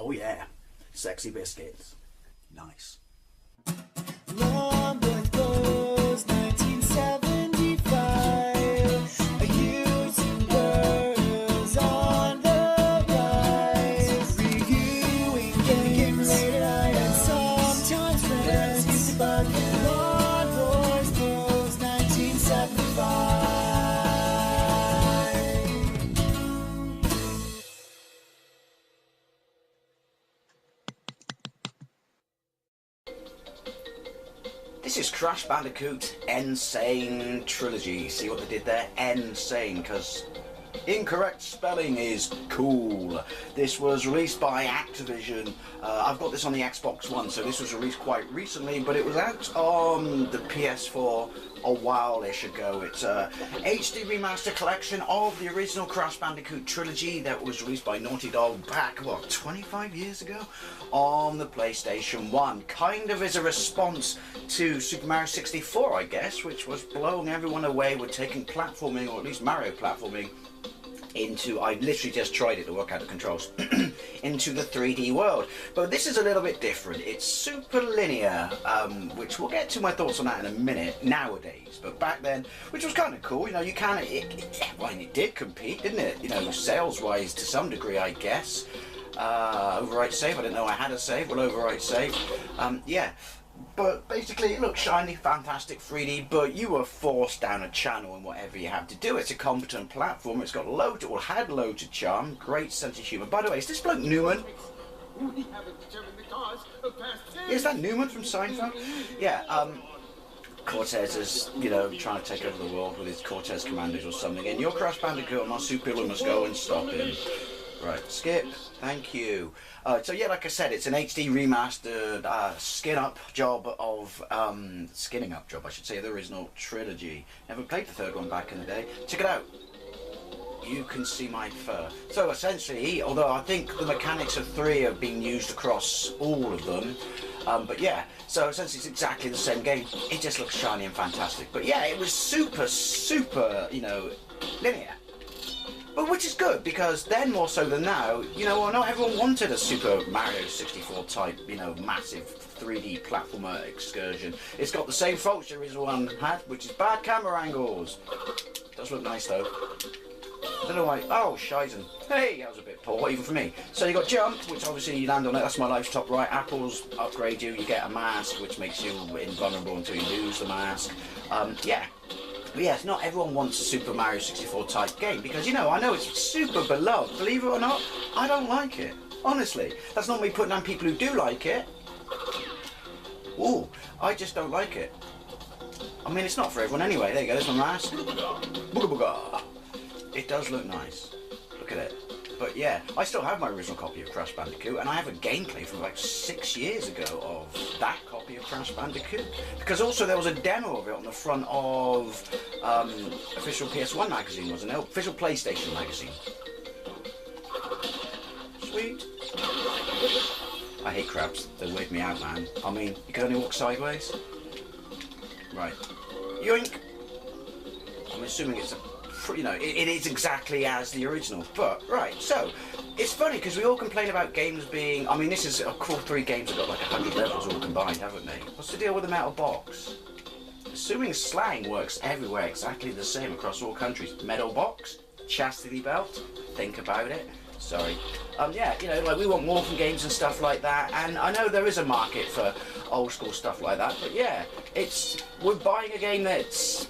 Oh yeah, sexy biscuits. Nice. Long was 1975. Using words on the rise. Reviewing games late at night and sometimes friends used to bug you. Long was 1975. This is Crash Bandicoot N'Sane Trilogy. See what they did there? N'Sane, because incorrect spelling is cool. This was released by Activision. I've got this on the Xbox One, so this was released quite recently, but it was out on the PS4 a while-ish ago. It's a HD remaster collection of the original Crash Bandicoot trilogy that was released by Naughty Dog back, what, 25 years ago? On the PlayStation 1. Kind of as a response to Super Mario 64, I guess, which was blowing everyone away with taking platforming, or at least Mario platforming, into, I literally just tried it to work out the controls, into the 3D world. But this is a little bit different. It's super linear, which we'll get to my thoughts on that in a minute, nowadays. But back then, which was kind of cool, you know, you kind of, it did compete, didn't it? You know, sales-wise to some degree, I guess. Overwrite save, I didn't know I had a save, well, overwrite save. Yeah. But basically it looks shiny, fantastic 3D, but you were forced down a channel and whatever you have to do. It's a competent platform, it's got loads, or had loads of charm, great sense of humour. By the way, is this bloke Newman? Is that Newman from Seinfeld? Yeah, Cortez is, you know, trying to take over the world with his Cortez commandos or something, and your Crash Bandicoot and my superhero must go and stop him. Right, skip, thank you. So yeah, like I said, it's an HD remastered skinning up job, I should say, of the original trilogy. Never played the third one back in the day. Check it out. You can see my fur. So essentially, although I think the mechanics of 3 are being used across all of them, but yeah, so essentially it's exactly the same game. It just looks shiny and fantastic. But yeah, it was super, you know, linear. But which is good, because then more so than now, you know, well, not everyone wanted a Super Mario 64 type, you know, massive 3D platformer excursion. It's got the same faults the original one had, which is bad camera angles. Does look nice though. I don't know why. Oh, Shizen. Hey, that was a bit poor, even for me. So you got jump, which obviously you land on it. That's my life top right. Apples upgrade you. You get a mask, which makes you invulnerable until you lose the mask. Yeah. But yes, not everyone wants a Super Mario 64 type game, because, you know, I know it's super beloved. Believe it or not, I don't like it. Honestly. That's not me putting down people who do like it. Ooh, I just don't like it. I mean, it's not for everyone anyway. There you go, there's my mask. Booga booga. It does look nice. Look at it. But yeah, I still have my original copy of Crash Bandicoot, and I have a gameplay from like 6 years ago of that copy of Crash Bandicoot. Because also there was a demo of it on the front of official PS1 magazine, wasn't it? Official PlayStation magazine. Sweet. I hate crabs. They weird me out, man. I mean, you can only walk sideways. Right. Yoink. I'm assuming it's a... You know, it is exactly as the original, but, right, so, it's funny, because we all complain about games being, I mean, this is, of course, 3 games have got like 100 levels all combined, haven't they? What's the deal with the metal box? Assuming slang works everywhere exactly the same across all countries. Metal box? Chastity belt? Think about it. Sorry. Yeah, you know, like, we want more from games and stuff like that, and I know there is a market for old school stuff like that, but yeah, we're buying a game that's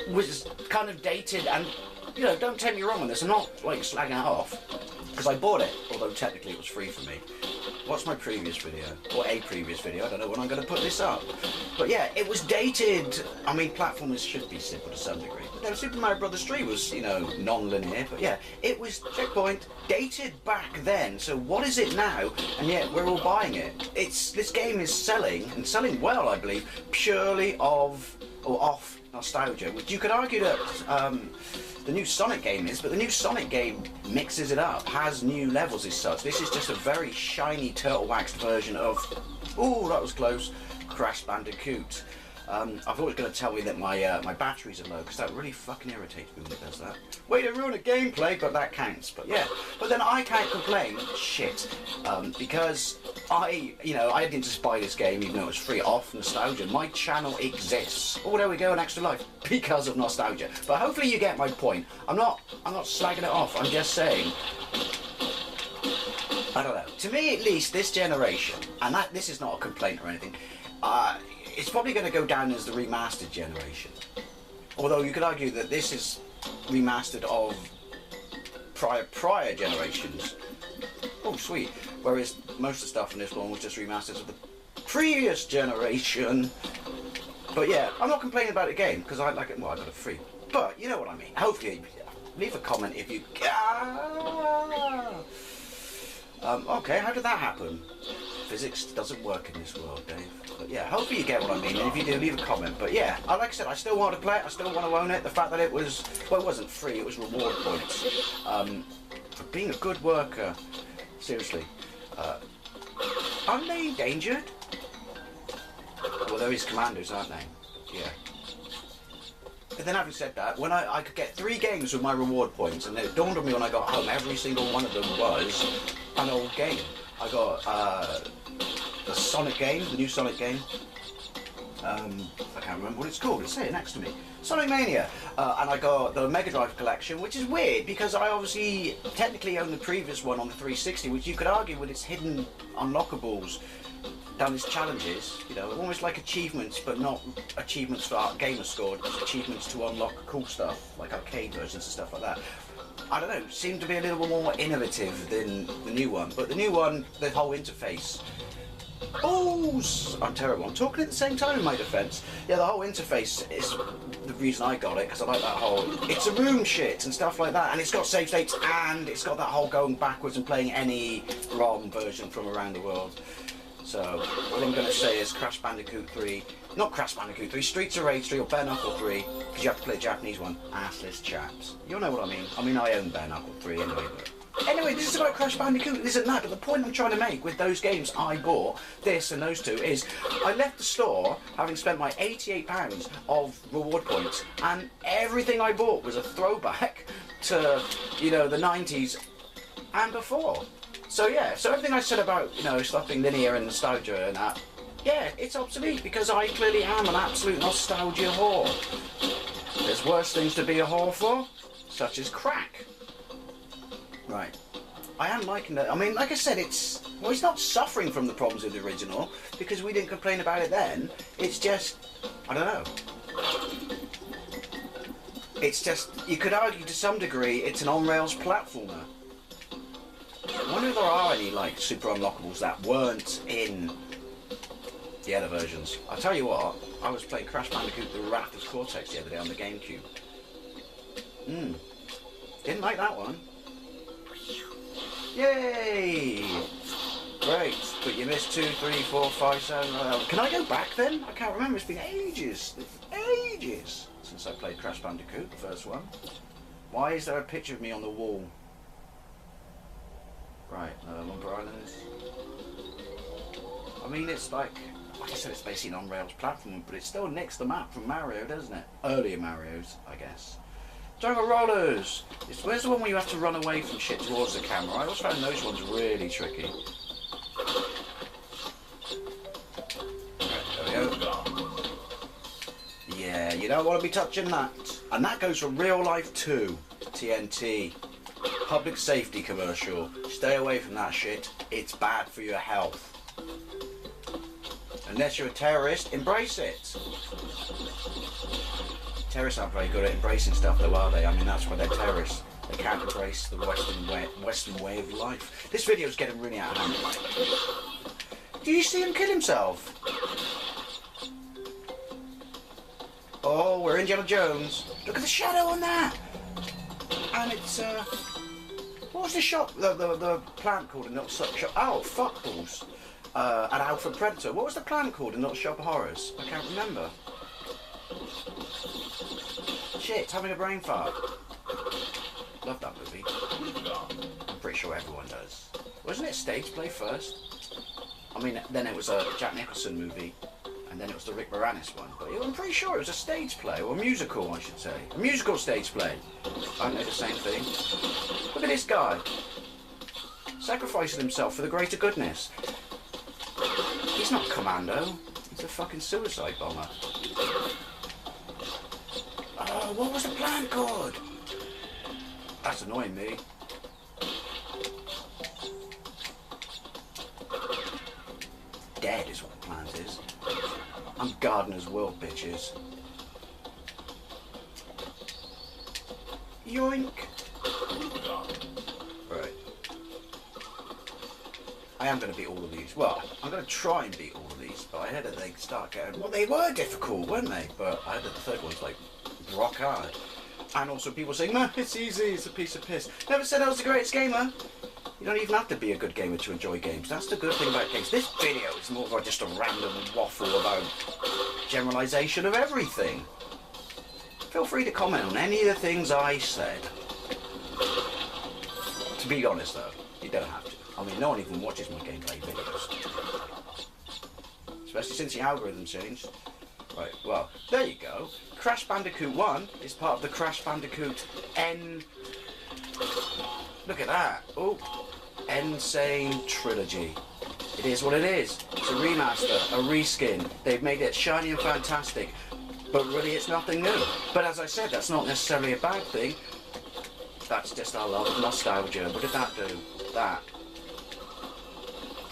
was kind of dated, and, you know, don't take me wrong on this, I'm not, like, slagging it off, because I bought it, although technically it was free for me. What's my previous video? Or a previous video, I don't know when I'm going to put this up. But yeah, it was dated. I mean, platformers should be simple to some degree. But no, Super Mario Bros. 3 was, you know, non-linear, but yeah, it was, checkpoint, dated back then, so what is it now? And yet, we're all buying it. This game is selling, and selling well, I believe, purely off nostalgia, which you could argue that the new Sonic game is, but the new Sonic game mixes it up, has new levels as such. This is just a very shiny turtle waxed version of, ooh, that was close, Crash Bandicoot. I thought it was going to tell me that my batteries are low, because that really fucking irritates me when it does that. Way to ruin a gameplay, but that counts. But yeah, but then I can't complain, shit, because I didn't just buy this game even though it was free off nostalgia. My channel exists. Oh, there we go, an extra life, because of nostalgia. But hopefully you get my point. I'm not slagging it off. I'm just saying, I don't know. To me, at least, this generation, and this is not a complaint or anything, it's probably going to go down as the remastered generation. Although you could argue that this is remastered of prior generations. Oh, sweet. Whereas most of the stuff in this one was just remasters of the previous generation. But yeah, I'm not complaining about the game, because I like it. Well, I got it free. But you know what I mean. Hopefully, leave a comment if you... okay, how did that happen? Physics doesn't work in this world, Dave. But yeah, hopefully you get what I mean, and if you do, leave a comment. But yeah, like I said, I still want to play it, I still want to own it. The fact that it was, well, it wasn't free, it was reward points. For being a good worker. Seriously. Aren't they endangered? Well, there is commandos, aren't they? Yeah. But then having said that, when I could get 3 games with my reward points, and it dawned on me when I got home, every single one of them was an old game. I got the Sonic game, the new Sonic game. I can't remember what it's called, it's here next to me. Sonic Mania. And I got the Mega Drive collection, which is weird because I obviously technically own the previous one on the 360, which you could argue with its hidden unlockables down its challenges, you know, almost like achievements, but not achievements for gamer score, just achievements to unlock cool stuff, like arcade versions and stuff like that. I don't know, seemed to be a little more innovative than the new one, but the new one, the whole interface. Oh, I'm terrible. I'm talking at the same time in my defence. Yeah, the whole interface is the reason I got it, because I like that whole, it's a room shit and stuff like that, and it's got save states, and it's got that whole going backwards and playing any ROM version from around the world. So, what I'm going to say is Crash Bandicoot 3, not Crash Bandicoot 3, Streets of Rage 3 or Bare Knuckle 3, because you have to play the Japanese one, assless chaps. You'll know what I mean. I mean, I own Bare Knuckle 3 anyway, but... Anyway, this is about Crash Bandicoot, this and that, but the point I'm trying to make with those games I bought, this and those two, is I left the store having spent my £88 of reward points, and everything I bought was a throwback to, you know, the 90s and before. So yeah, so everything I said about, you know, stuff being linear and nostalgia and that, yeah, it's obsolete, because I clearly am an absolute nostalgia whore. There's worse things to be a whore for, such as crack. Right. I am liking that. I mean, like I said, it's not suffering from the problems of the original, because we didn't complain about it then. It's just, I don't know. It's just, you could argue to some degree, it's an on-rails platformer. I wonder if there are any, like, super unlockables that weren't in the other versions. I'll tell you what, I was playing Crash Bandicoot The Wrath of Cortex the other day on the GameCube. Didn't like that one. Yay! Great, but you missed 2, 3, 4, 5, 7... can I go back then? I can't remember, it's been ages since I played Crash Bandicoot, the first one. Why is there a picture of me on the wall? Right, Lumber Islands. I mean, it's like I said, it's basically an on-rails platform, but it still nicks the map from Mario, doesn't it? Earlier Marios, I guess. Jungle Rollers! Where's the one where you have to run away from shit towards the camera? I always found those ones really tricky. Right, there we go. Yeah, you don't want to be touching that. And that goes for real life too. TNT. Public safety commercial. Stay away from that shit. It's bad for your health. Unless you're a terrorist, embrace it. Terrorists aren't very good at embracing stuff though, are they? I mean, that's why they're terrorists. They can't embrace the Western way of life. This video's getting really out of hand. Do you see him kill himself? Oh, we're Indiana Jones. Look at the shadow on that! And it's, what was the shop, the plant called in Little Shop? Oh, fuckballs. An Alpha Predator. What was the plant called in Little Shop of Horrors? I can't remember. Shit, having a brain fart. Love that movie. I'm pretty sure everyone does. Wasn't it stage play first? I mean, then it was a Jack Nicholson movie, And then it was the Rick Moranis one. But I'm pretty sure it was a stage play, or a musical, I should say. A musical stage play. Aren't they the same thing? Look at this guy. Sacrificing himself for the greater goodness. He's not Commando. He's a fucking suicide bomber. Oh, what was the plant called? That's annoying me. Dead is what the plant is. I'm Gardener's World, bitches. Yoink. Right. I am going to beat all of these. Well, I'm going to try and beat all of these, but I heard that they start getting... Well, they were difficult, weren't they? But I heard that the third one's like rock hard. And also people saying, no, it's easy, it's a piece of piss. Never said I was the greatest gamer. You don't even have to be a good gamer to enjoy games. That's the good thing about games. This video is more of just a random waffle about generalisation of everything. Feel free to comment on any of the things I said. To be honest though, you don't have to. I mean, no one even watches my gameplay videos. Especially since the algorithm changed. Right, well, there you go. Crash Bandicoot 1 is part of the Crash Bandicoot Look at that. Oh, N'Sane Trilogy. It is what it is. It's a remaster, a reskin. They've made it shiny and fantastic. But really it's nothing new. But as I said, that's not necessarily a bad thing. That's just our love of nostalgia. What did that do? That.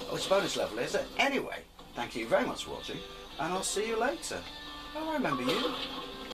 Oh, it's a bonus level, is it? Anyway, thank you very much for watching. And I'll see you later. I'll remember you.